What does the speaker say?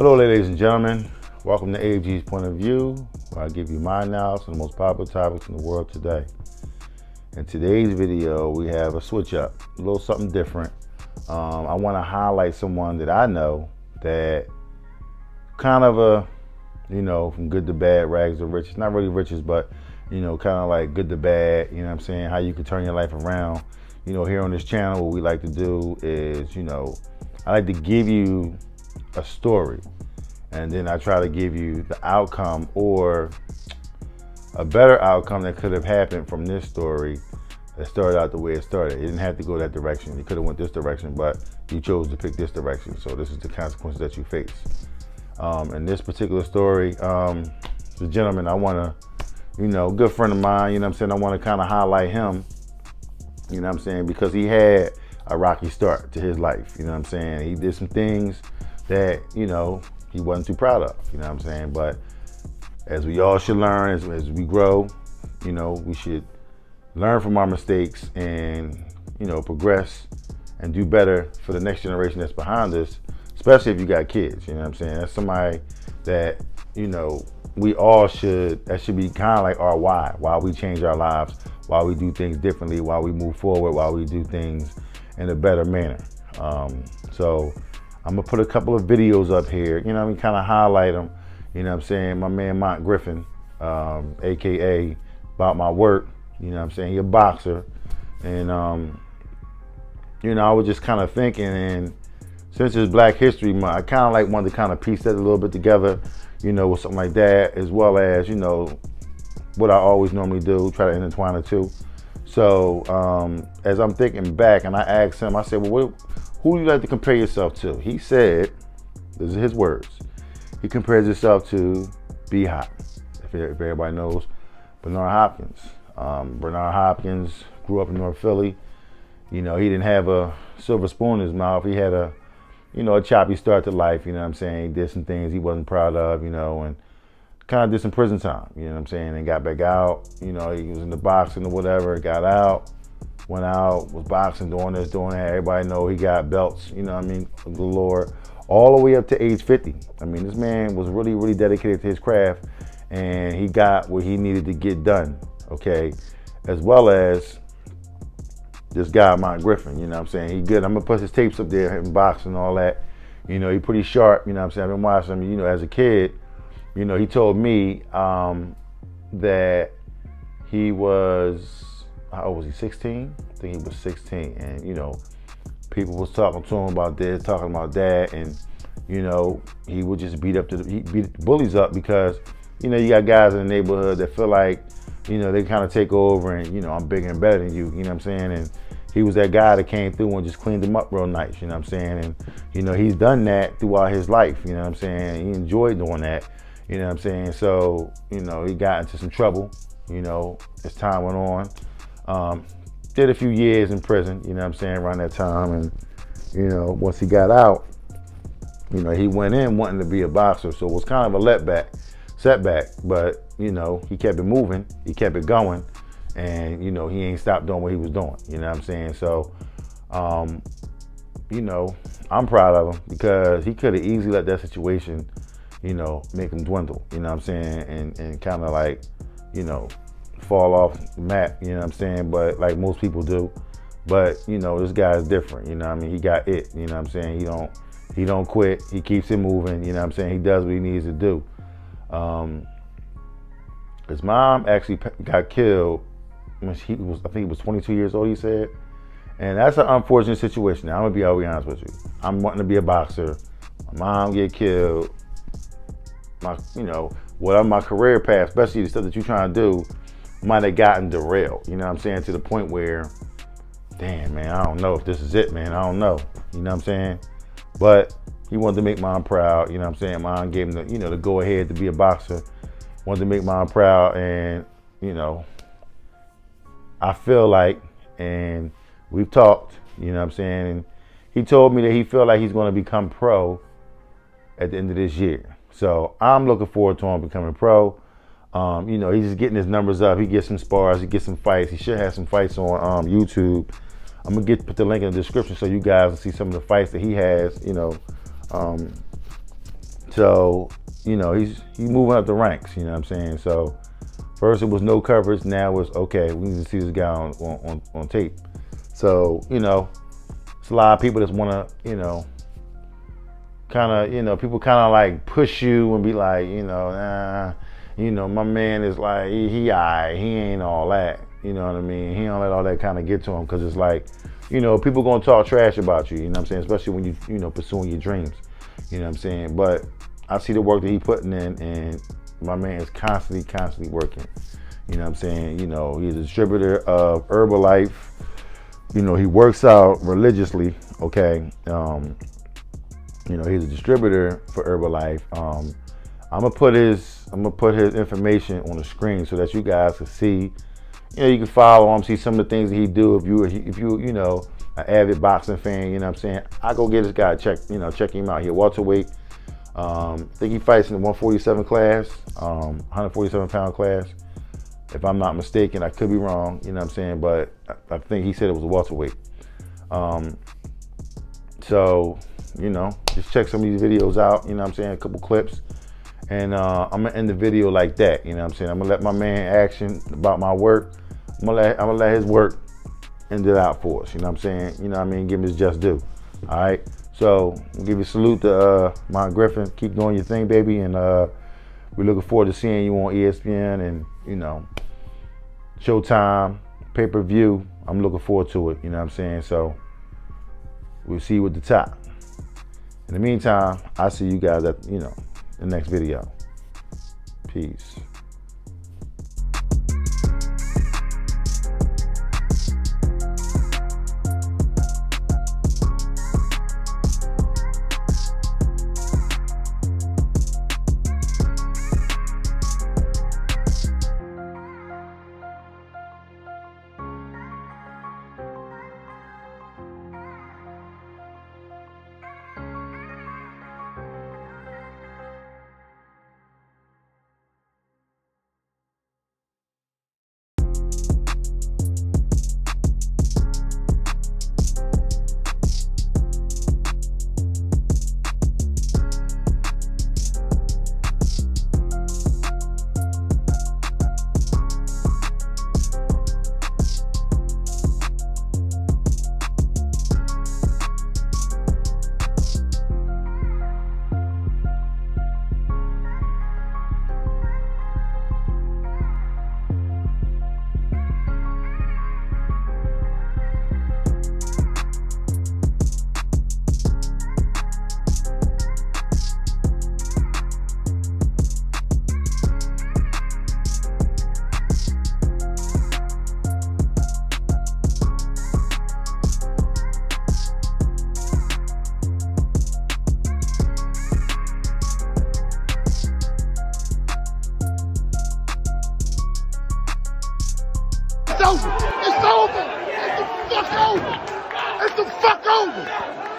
Hello ladies and gentlemen, welcome to AFG's Point of View, where I give you my analysis on the most popular topics in the world today. In today's video, we have a switch up, a little something different. I want to highlight someone that I know that kind of from good to bad, rags to riches. Not really riches, but, kind of like good to bad, you know what I'm saying? How you can turn your life around. Here on this channel, what we like to do is, I like to give you a story, and then I try to give you the outcome or a better outcome that could have happened from this story that started out the way it started. It didn't have to go that direction. It could have went this direction, but you chose to pick this direction. So this is the consequences that you face. In this particular story, the gentleman, I want to, good friend of mine, I want to kind of highlight him, because he had a rocky start to his life, He did some things that, he wasn't too proud of, But as we all should learn, as we grow, we should learn from our mistakes and, progress and do better for the next generation that's behind us, especially if you got kids, That's somebody that, we all that should be kind of like our why we change our lives, why we do things differently, why we move forward, why we do things in a better manner. So I'm gonna put a couple of videos up here, kind of highlight them, My man Mont Griffin, AKA About My Work, He a boxer. And, I was just kind of thinking, and since it's Black History Month, I kind of wanted to kind of piece that a little bit together, with something like that, as well as, what I always normally do, try to intertwine the two. So as I'm thinking back, and I asked him, I said, well, who do you like to compare yourself to? He said, these are his words, he compares himself to B-Hop, if everybody knows Bernard Hopkins. Bernard Hopkins grew up in North Philly. He didn't have a silver spoon in his mouth. He had a choppy start to life, He did some things he wasn't proud of, and kind of did some prison time, and got back out, he was in the boxing or whatever, got out, went out, was boxing, doing this, doing that. Everybody know he got belts, galore, all the way up to age 50. This man was really, really dedicated to his craft, and he got what he needed to get done, okay? As well as this guy, Mont Griffin, He good. I'm gonna put his tapes up there, him boxing and all that. He pretty sharp, I've been watching him, as a kid. He told me that he was, how old was he, 16? I think he was 16. And, people was talking to him about this, talking about that. And, he would just beat bullies up because, you got guys in the neighborhood that feel like, they kind of take over and, I'm bigger and better than you, And he was that guy that came through and just cleaned them up real nice, And, he's done that throughout his life, He enjoyed doing that. So, he got into some trouble, as time went on. Did a few years in prison, around that time. And, once he got out, he went in wanting to be a boxer. So it was kind of a setback. But, he kept it moving, he kept it going. And, he ain't stopped doing what he was doing, So, I'm proud of him because he could have easily let that situation make him dwindle, and kind of like, fall off the map, but like most people do. But, this guy's different, He got it, He don't quit, he keeps it moving, He does what he needs to do. His mom actually got killed when I think he was 22 years old, he said. And that's an unfortunate situation. Now, I'm gonna be all honest with you. I'm wanting to be a boxer. My mom get killed. My career path, especially the stuff that you're trying to do, might have gotten derailed, to the point where, damn, man, I don't know if this is it, man, I don't know, But he wanted to make mom proud, Mom gave him the, the go ahead to be a boxer, wanted to make mom proud, and, I feel like, and we've talked, and he told me that he feel like he's going to become pro at the end of this year. So I'm looking forward to him becoming pro. He's just getting his numbers up. He gets some spars, he gets some fights. He should have some fights on YouTube. I'm gonna put the link in the description so you guys can see some of the fights that he has, So, you know, he's moving up the ranks, you know what I'm saying? So first it was no coverage, now it's okay, we need to see this guy on tape. So, you know, it's a lot of people that want to, you know, people kind of like push you and be like, you know, nah, you know, my man is like, he ain't all that, you know what I mean? He don't let all that kind of get to him, because it's like, you know, people gonna talk trash about you, you know what I'm saying? Especially when you know, pursuing your dreams, you know what I'm saying? But I see the work that he putting in, and my man is constantly working, you know what I'm saying? You know, he's a distributor of Herbalife. You know, he works out religiously, okay? You know, he's a distributor for Herbalife. I'm gonna put his information on the screen so that you guys can see. You know, you can follow him, see some of the things that he do. If you know, an avid boxing fan, you know what I'm saying? I go get this guy, check him out here. Welterweight. I think he fights in the 147 class, 147 pound class. If I'm not mistaken, I could be wrong, you know what I'm saying? But I think he said it was a welterweight. So, you know, just check some of these videos out, you know what I'm saying? A couple clips. And I'm gonna end the video like that, you know what I'm saying? I'm gonna let my man action about my work. I'm gonna let his work end it out for us, you know what I'm saying? You know what I mean? Give him his just due. All right. So we'll give you a salute to Mont Griffin. Keep doing your thing, baby. And we're looking forward to seeing you on ESPN and, you know, Showtime, pay-per-view. I'm looking forward to it, you know what I'm saying? So we'll see you at the top. In the meantime, I'll see you guys at, you know, the next video. Peace. It's over. It's over. It's the fuck over. It's the fuck over.